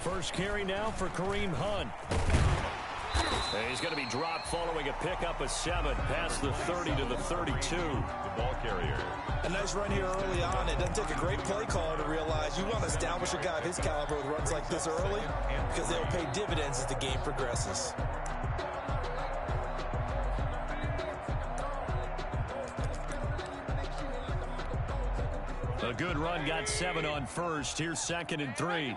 First carry now for Kareem Hunt. And he's going to be dropped following a pickup of 7 past the 30 to the 32. The ball carrier. A nice run here early on. It doesn't take a great play caller to realize you want to establish a guy of his caliber with runs like this early because they'll pay dividends as the game progresses. A good run, got 7 on first. Here's 2nd and 3.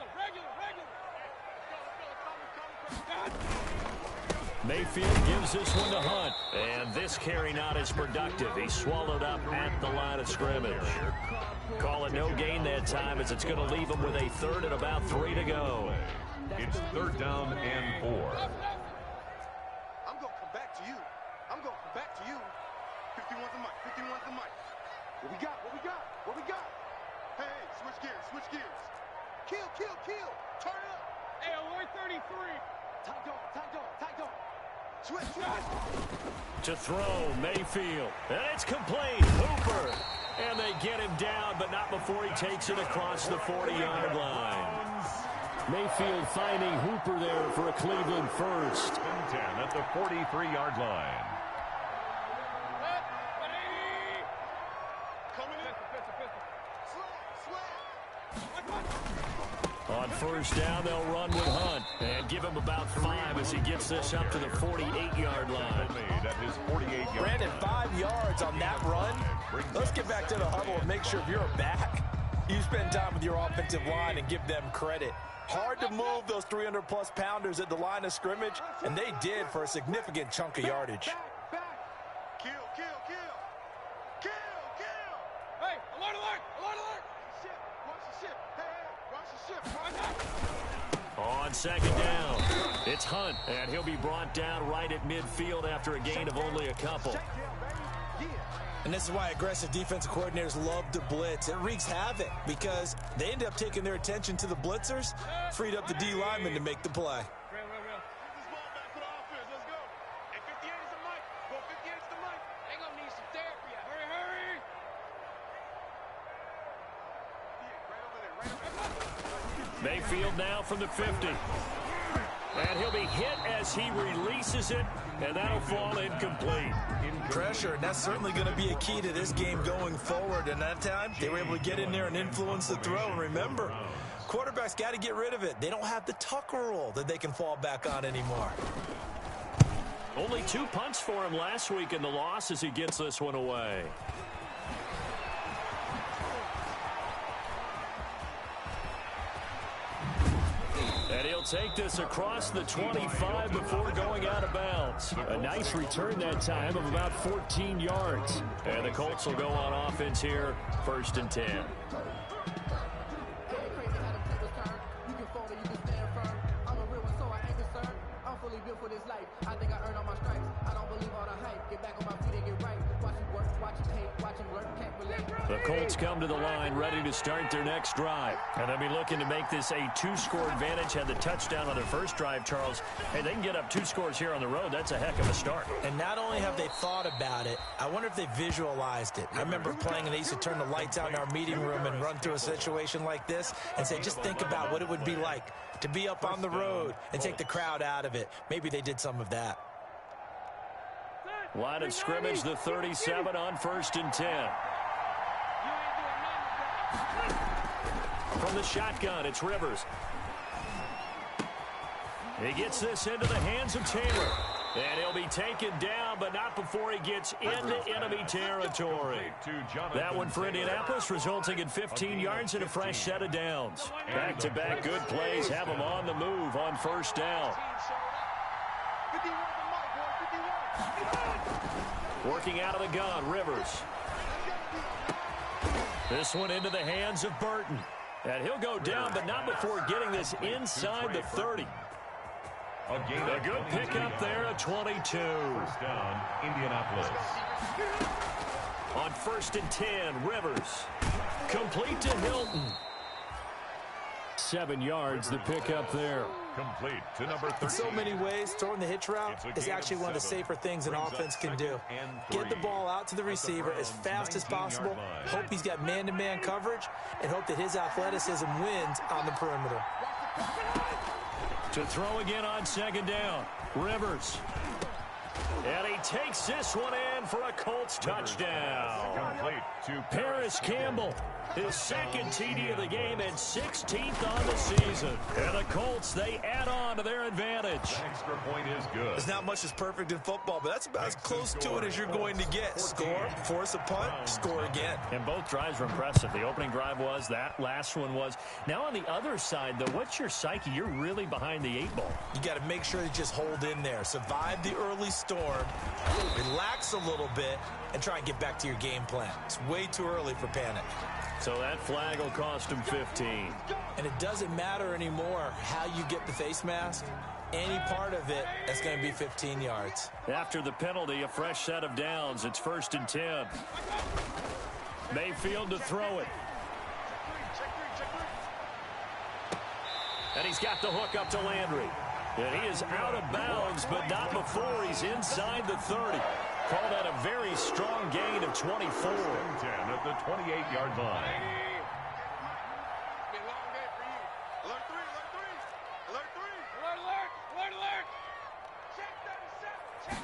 Mayfield gives this one to Hunt. And this carry not as productive. He's swallowed up at the line of scrimmage. Call it no gain that time as it's going to leave him with a 3rd and about 3 to go. It's 3rd down and 4. I'm going to come back to you. I'm going to come back to you. 51's the mic. 51's the mic. What we got? What we got? What we got? Hey, switch gears. Switch gears. Kill, kill, kill. Turn it up. Hey, alert 33. Tight dog, tight dog, tight dog. Switch, switch. To throw, Mayfield. And it's complete. Hooper. And they get him down, but not before he takes it across the 40-yard line. Mayfield finding Hooper there for a Cleveland first. 10 at the 43-yard line. On first down, they'll run with Hunt and give him about 5 as he gets this up to the 48-yard line. Brandon, 5 yards on that run. Let's get back to the huddle and make sure if you're back, you spend time with your offensive line and give them credit. Hard to move those 300-plus pounders at the line of scrimmage, and they did for a significant chunk of yardage. Kill, kill, kill. Kill, kill. Hey, alert, alert, alert, alert. Ship, watch the ship. Hey, hey, watch the ship. On 2nd down, it's Hunt, and he'll be brought down right at midfield after a gain of only a couple. And this is why aggressive defensive coordinators love to blitz. It wreaks havoc because they end up taking their attention to the blitzers, freed up the D lineman to make the play. Mayfield now from the 50. And he'll be hit as he releases it, and that'll fall incomplete. Pressure, and that's certainly going to be a key to this game going forward. And that time, they were able to get in there and influence the throw. And remember, quarterbacks got to get rid of it. They don't have the tuck rule that they can fall back on anymore. Only 2 punts for him last week in the loss as he gets this one away. And he'll take this across the 25 before going out of bounds. A nice return that time of about 14 yards. And the Colts will go on offense here, 1st and 10. The Colts come to the line ready to start their next drive. And they'll be looking to make this a 2-score advantage. Had the touchdown on their first drive, Charles. Hey, they can get up 2 scores here on the road. That's a heck of a start. And not only have they thought about it, I wonder if they visualized it. I remember playing and they used to turn the lights out in our meeting room and run through a situation like this and say, just think about what it would be like to be up on the road and take the crowd out of it. Maybe they did some of that. Line of scrimmage, the 37 on 1st and 10. From the shotgun, it's Rivers. He gets this into the hands of Taylor. And he'll be taken down, but not before he gets into enemy territory. That one for Indianapolis, resulting in 15 yards and a fresh set of downs. Back-to-back good plays have them on the move on 1st down. Working out of the gun, Rivers. This one into the hands of Burton. And he'll go down, but not before getting this inside the 30. A good pickup there at 22. 1st down, Indianapolis. On 1st and 10, Rivers. Complete to Hilton. 7 yards, the pickup there. Complete to number 13. In so many ways, throwing the hitch route is actually one of the safer things an offense can do. Get the ball out to the receiver as fast as possible, hope he's got man-to-man coverage, and hope that his athleticism wins on the perimeter. To throw again on second down, Rivers. And he takes this one in for a Colts touchdown. Complete to Paris Campbell, his second TD of the game and 16th on the season. And the Colts, they add on to their advantage. The extra point is good. There's not much that's perfect in football, but that's about as close to it as you're going to get. Score, force a punt, score again. And both drives were impressive. The opening drive was, that last one was. Now on the other side, though, what's your psyche? You're really behind the 8-ball. You got to make sure you just hold in there. Survive the early storm, relax a little bit, and try and get back to your game plan. It's way too early for panic. So that flag will cost him 15. And it doesn't matter anymore how you get the face mask. Any part of it, that's going to be 15 yards. After the penalty, a fresh set of downs. It's 1st and 10. Mayfield to throw it. And he's got the hook up to Landry. And he is out of bounds, but not before he's inside the 30. Call that a very strong gain of 24. 10 at the 28-yard line. Alert three. Alert three. Check.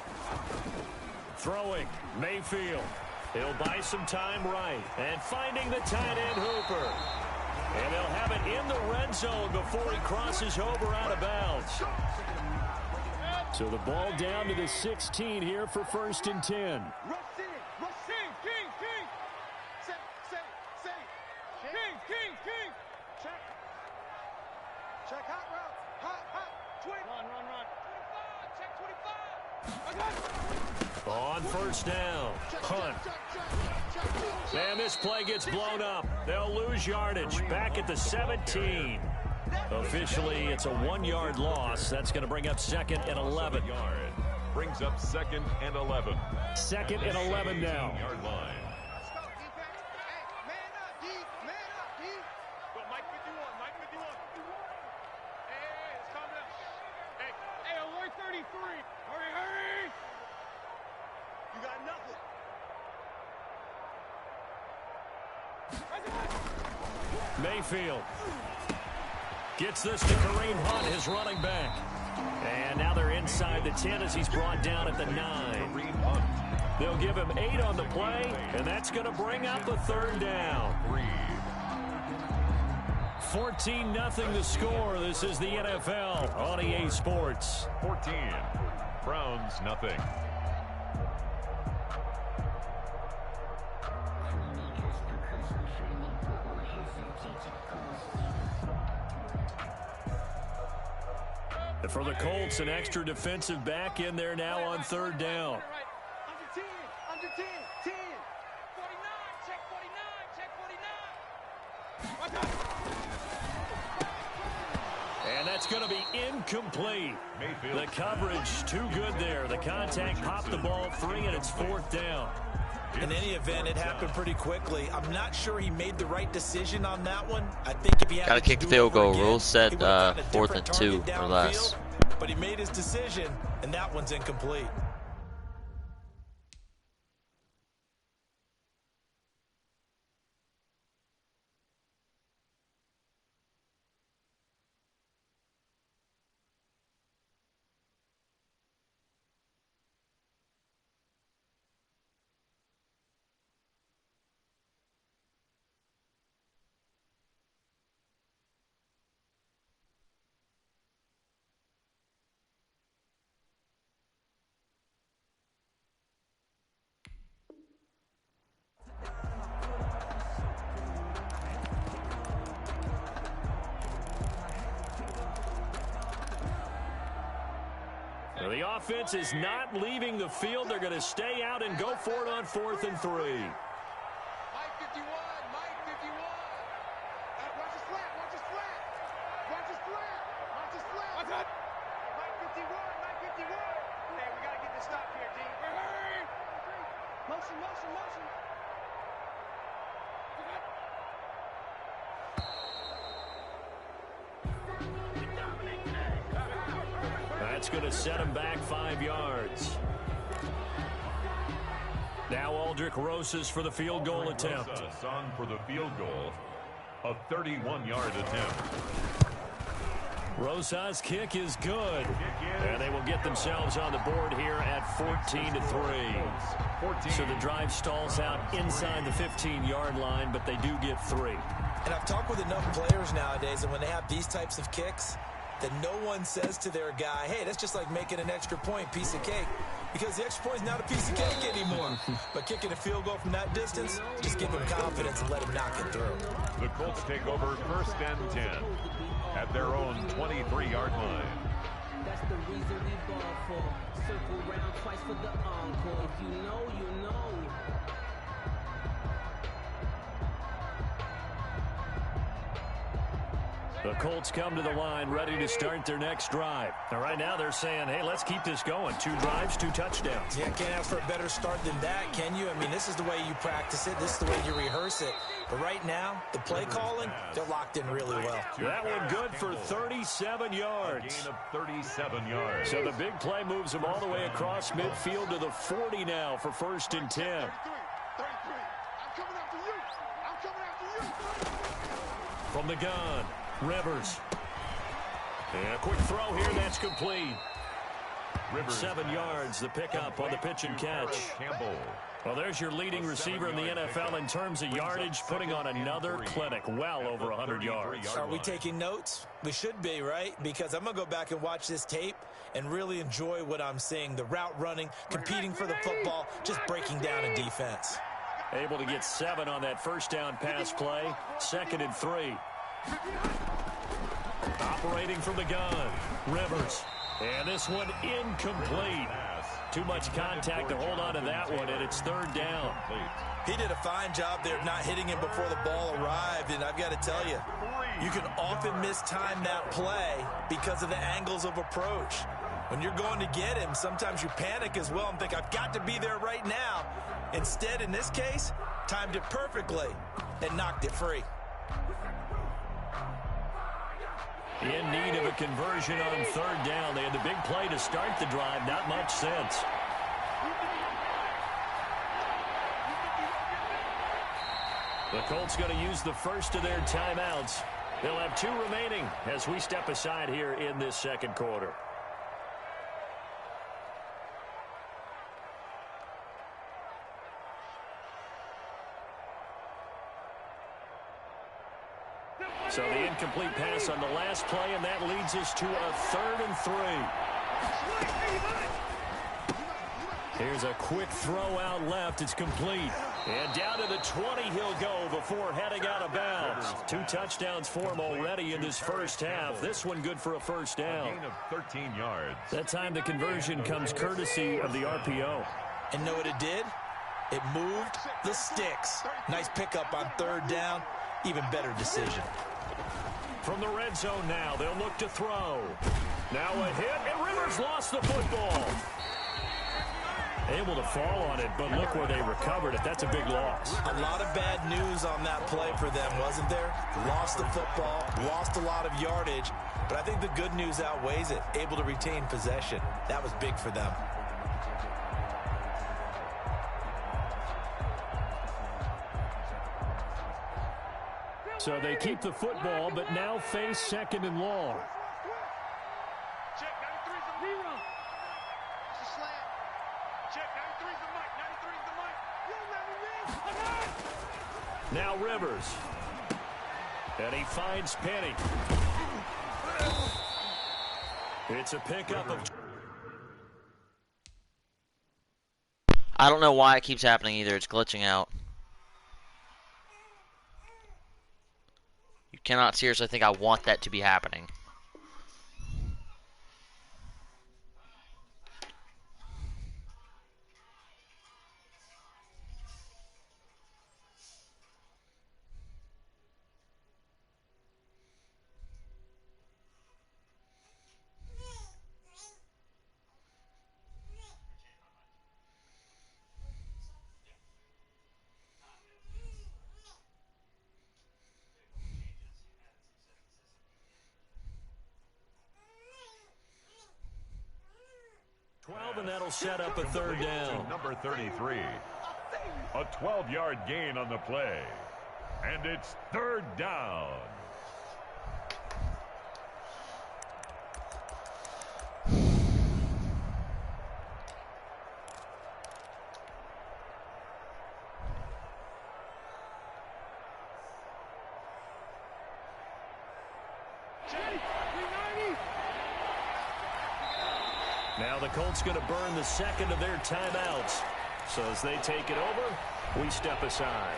Throwing, Mayfield. He'll buy some time right. And finding the tight end Hooper. And they'll have it in the red zone before he crosses over out of bounds. So the ball down to the 16 here for 1st and 10. Rush in. King. Say. King. Check hot route. Hot. 20. Run. 25. Check 25. On 1st down, Hunt. And this play gets blown up. They'll lose yardage back at the 17. Officially, it's a 1-yard loss. That's going to bring up 2nd and 11. Brings up 2nd and 11. 2nd and 11 now. Yard line. Man up, D. Go, Mike 51. Hey, let's calm down. Hey, alert 33. Hurry. You got nothing. Mayfield gets this to Kareem Hunt, his running back. And now they're inside the 10 as he's brought down at the 9. They'll give him 8 on the play, and that's going to bring up a 3rd down. 14-0 the score. This is the NFL on EA Sports. 14. Browns, nothing. For the Colts, an extra defensive back in there now on 3rd down. Under 10. 10. 49. Check 49. And that's going to be incomplete. Mayfield. The coverage too good there. The contact popped the ball free, and it's 4th down. In any event, it happened pretty quickly. I'm not sure he made the right decision on that one. I think if he had Gotta to kick do field it over goal. again, Rules said he would've gotten a 4th and different 2 target or less. downfield, but he made his decision, and that one's incomplete. The offense is not leaving the field. They're going to stay out and go for it on 4th and 3. Mike 51. Watch his flat. Mike 51. Hey, we got to get this stop here, team. Hurry. Motion. That's going to set him back 5 yards. Now Aldrich Rosas for the field goal attempt. Rosas on for the field goal. A 31-yard attempt. Rosas' kick is good. And they will get themselves on the board here at 14-3. So the drive stalls out inside the 15-yard line, but they do get 3. And I've talked with enough players nowadays, and when they have these types of kicks, that no one says to their guy, hey, that's just like making an extra point, piece of cake. Because the extra point is not a piece of cake anymore. But kicking a field goal from that distance, just give him confidence and let him knock it through. The Colts take over 1st and 10 at their own 23-yard line. That's the reason we ball for. Circle round twice for the encore. If you know, you know. The Colts come to the line ready to start their next drive. Now, right now they're saying, hey, let's keep this going. 2 drives, 2 touchdowns. Yeah, can't ask for a better start than that, can you? I mean, this is the way you practice it. This is the way you rehearse it. But right now, the play calling, they're locked in really well. That one good for 37 yards. A gain of 37 yards. So the big play moves them all the way across midfield to the 40 now for 1st and 10. 33. I'm coming after you. I'm coming after you. From the gun, Rivers. And a quick throw here, that's complete. Rivers 7 yards, the pickup on the pitch and catch. Campbell. Well, there's your leading receiver in the NFL in terms of yardage, putting on another clinic, well over 100 yards. Are we taking notes? We should be, right? Because I'm going to go back and watch this tape and really enjoy what I'm seeing. The route running, competing for the football, just breaking down a defense. Able to get 7 on that first down pass play. 2nd and 3. Operating from the gun, Rivers. And this one incomplete. Too much contact to hold on to that one, and it's 3rd down. He did a fine job there of not hitting him before the ball arrived, and I've got to tell you, you can often mistime that play because of the angles of approach. When you're going to get him, sometimes you panic as well and think, I've got to be there right now. Instead, in this case, timed it perfectly and knocked it free. In need of a conversion on 3rd down. They had the big play to start the drive. Not much sense. The Colts going to use the first of their timeouts. They'll have 2 remaining as we step aside here in this 2nd quarter. So the incomplete pass on the last play, and that leads us to a 3rd and 3. Here's a quick throw out left. It's complete. And down to the 20 he'll go before heading out of bounds. 2 touchdowns for him already in this first half. This one good for a 1st down. A gain of 13 yards. That time the conversion comes courtesy of the RPO. And know what it did? It moved the sticks. Nice pickup on 3rd down. Even better decision. From the red zone now, they'll look to throw. Now a hit, and Rivers lost the football. Able to fall on it, but look where they recovered it. That's a big loss. A lot of bad news on that play for them, wasn't there? Lost the football, lost a lot of yardage, but I think the good news outweighs it. Able to retain possession. That was big for them. So they keep the football, but now face 2nd and long. Check, 93's the mic. It's a slant. Check, 93's the mic. 93's the mic. You don't let me miss. Now Rivers. And he finds Penny. It's a pickup of... I don't know why it keeps happening either. It's glitching out. You cannot seriously think I want that to be happening. 12, and that'll set up a third down. Number 33. A 12-yard gain on the play. And it's third down. Now the Colts going to burn the second of their timeouts. So as they take it over, we step aside.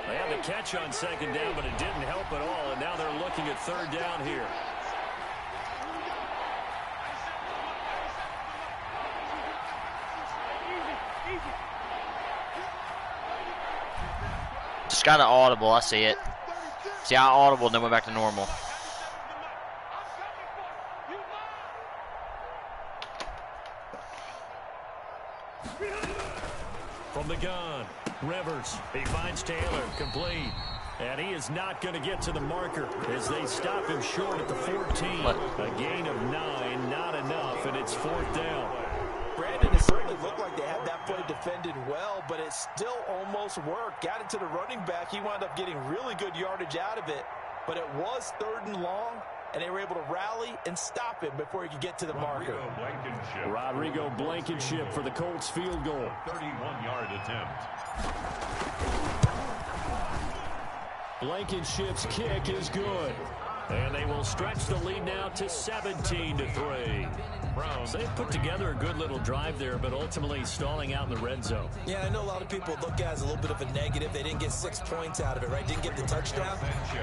They had the catch on second down, but it didn't help at all, and now they're looking at third down here. Just got an audible. I see it. See, I audible, and then went back to normal. From the gun, Rivers. He finds Taylor, complete. And he is not going to get to the marker as they stop him short at the 14. What? A gain of 9, not enough, and it's fourth down. Brandon, it certainly looked like they had that play defended well, but it still almost worked. Got it to the running back. He wound up getting really good yardage out of it, but it was third and long, and they were able to rally and stop him before he could get to the marker. Rodrigo Blankenship for the Colts field goal. 31-yard attempt. Blankenship's kick is good. And they will stretch the lead now to 17-3. Browns, they've put together a good little drive there, but ultimately stalling out in the red zone. Yeah, I know a lot of people look at it as a little bit of a negative. They didn't get 6 points out of it, right? Didn't get the touchdown.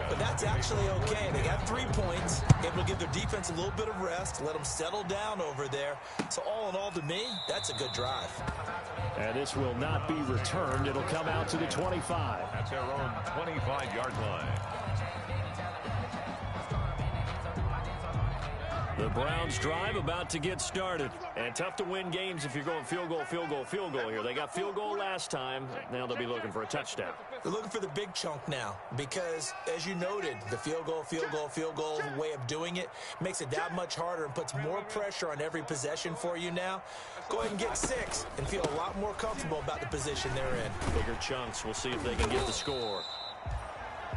But that's actually okay. They got 3 points, able to give their defense a little bit of rest, let them settle down over there. So all in all, to me, that's a good drive. And this will not be returned. It'll come out to the 25. At their own 25-yard line. The Browns drive about to get started. And tough to win games if you're going field goal, field goal, field goal here. They got field goal last time. Now they'll be looking for a touchdown. They're looking for the big chunk now because, as you noted, the field goal way of doing it makes it that much harder and puts more pressure on every possession for you now. Go ahead and get 6 and feel a lot more comfortable about the position they're in. Bigger chunks. We'll see if they can get the score.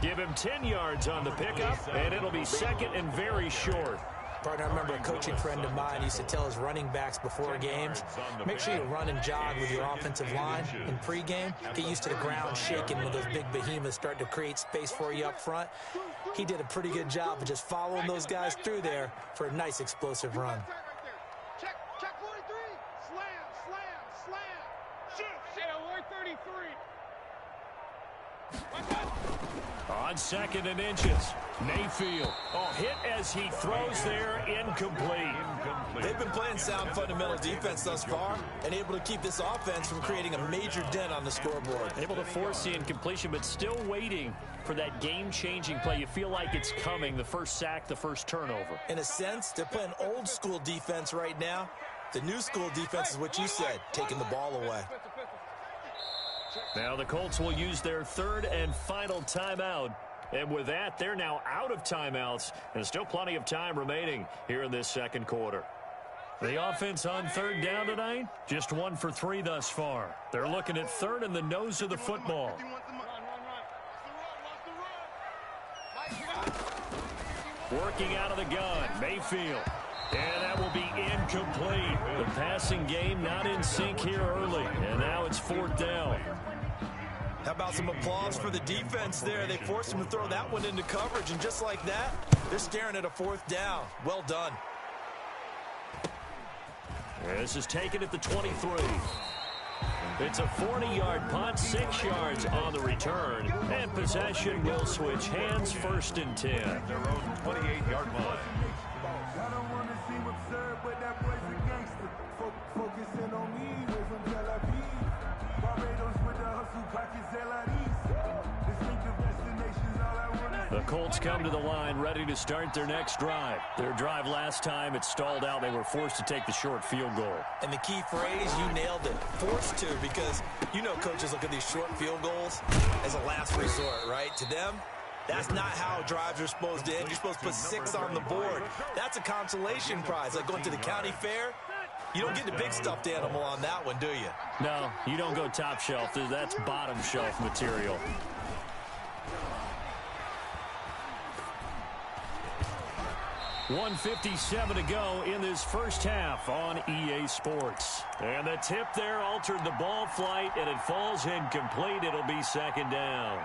Give him 10 yards on the pickup, and it'll be second and very short. Partner, I remember a coaching friend of mine used to tell his running backs before games, make sure you run and jog with your offensive line in pregame. Get used to the ground shaking when those big behemoths start to create space for you up front. He did a pretty good job of just following those guys through there for a nice explosive run. Check 43. Slam. Shoot. Say 133. On second and inches, Mayfield. Hit as he throws there, incomplete. They've been playing sound fundamental defense thus far and able to keep this offense from creating a major dent on the scoreboard. Able to force the incompletion, but still waiting for that game-changing play. You feel like it's coming, the first sack, the first turnover. In a sense, they're playing old-school defense right now. The new-school defense is what you said, taking the ball away. Now the Colts will use their third and final timeout. And with that, they're now out of timeouts. And still plenty of time remaining here in this second quarter. The offense on third down tonight, just 1 for 3 thus far. They're looking at third in the nose of the football. Working out of the gun, Mayfield. And that will be incomplete. The passing game not in sync here early. And now it's fourth down. How about some applause for the defense there? They forced him to throw that one into coverage, and just like that, they're staring at a fourth down. Well done. This is taken at the 23. It's a 40-yard punt, 6 yards on the return, and possession will switch hands, first and 10. Their own 28-yard line. I don't want to seem absurd, but that boy's a gangster. Focusing on me, we're from Tel Aviv. Barbados with the hustle, pockets LIDs. Distinctive destinations, all I want is The Colts come to the line ready to start their next drive. Their drive last time, it stalled out. They were forced to take the short field goal. And the key phrase, you nailed it, forced to, because you know coaches look at these short field goals as a last resort, right? To them, that's not how drives are supposed to end. You're supposed to put 6 on the board. That's a consolation prize, like going to the county fair. You don't get the big stuffed animal on that one, do you? No, you don't go top shelf. That's bottom shelf material. .157 to go in this first half on EA Sports. And the tip there altered the ball flight, and it falls incomplete. It'll be second down.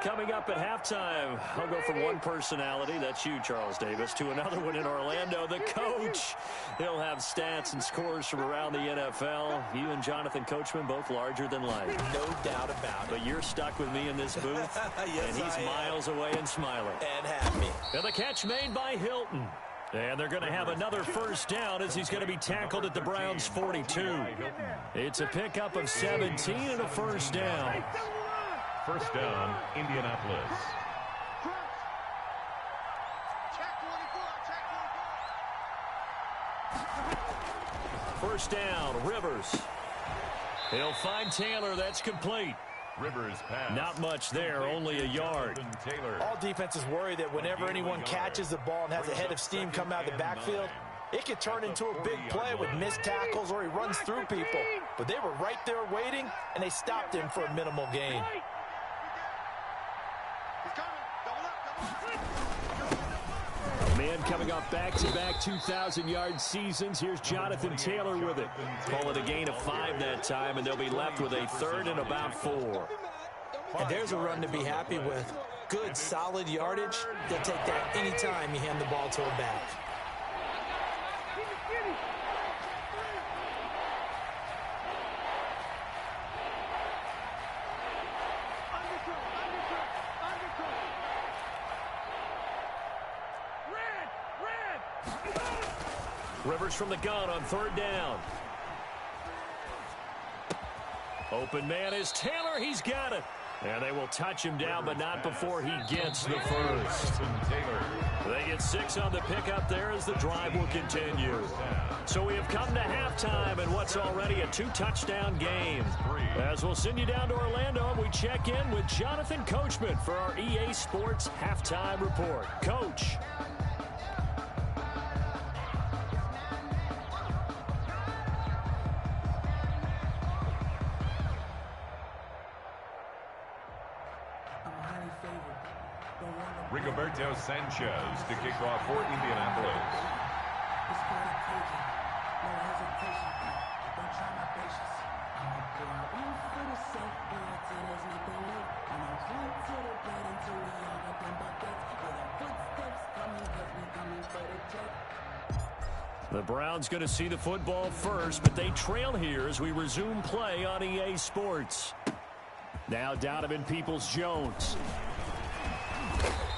Coming up at halftime, I'll go from one personality, that's you, Charles Davis, to another one in Orlando, the coach. He'll have stats and scores from around the NFL. You and Jonathan Coachman, both larger than life. No doubt about it. But you're stuck with me in this booth, yes, and he's miles away and smiling. And happy. And the catch made by Hilton. And they're going to have another first down as he's going to be tackled at the Browns' 42. It's a pickup of 17 and a first down. First down, Indianapolis. First down, Rivers. He'll find Taylor. That's complete. Rivers pass. Not much there, only a yard. All defenses worry that whenever anyone catches the ball and has a head of steam come out of the backfield, it could turn into a big play with missed tackles or he runs through people. But they were right there waiting, and they stopped him for a minimal gain. Man coming off back-to-back 2,000-yard seasons. Here's Jonathan Taylor with it. Call it a gain of 5 that time, and they'll be left with a third and about 4. And there's a run to be happy with. Good, solid yardage. They'll take that any time you hand the ball to a back. Rivers from the gun on third down. Open man is Taylor. He's got it. And they will touch him down, but not before he gets the first. They get 6 on the pickup there as the drive will continue. So we have come to halftime in what's already a 2-touchdown game. As we'll send you down to Orlando, we check in with Jonathan Coachman for our EA Sports Halftime Report. Coach. Rigoberto Sanchez to kick off for Indianapolis. The Browns going to see the football first, but they trail here as we resume play on EA Sports. Now Donovan Peoples-Jones.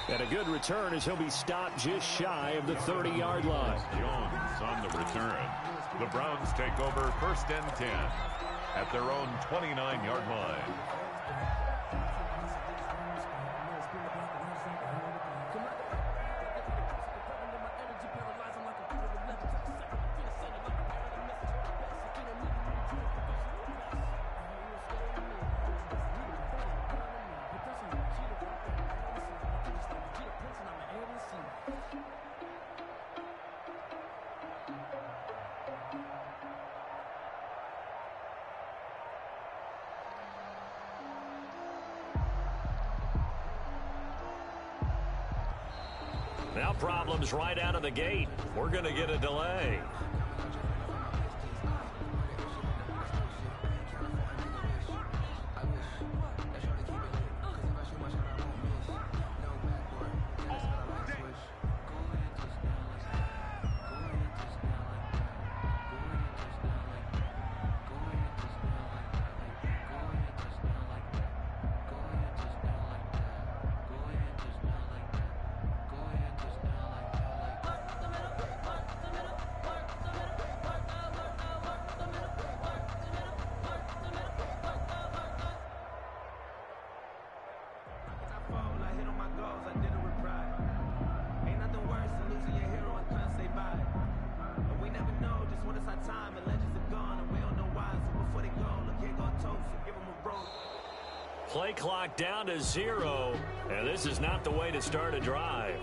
And a good return as he'll be stopped just shy of the 30-yard line. Jones on the return. The Browns take over first and 10 at their own 29-yard line. Now problems right out of the gate. We're going to get a delay. when it's our time, and legends are gone, and we don't know why. So before they go, look, here go toast, so give them a roll. Play clock down to 0, and this is not the way to start a drive.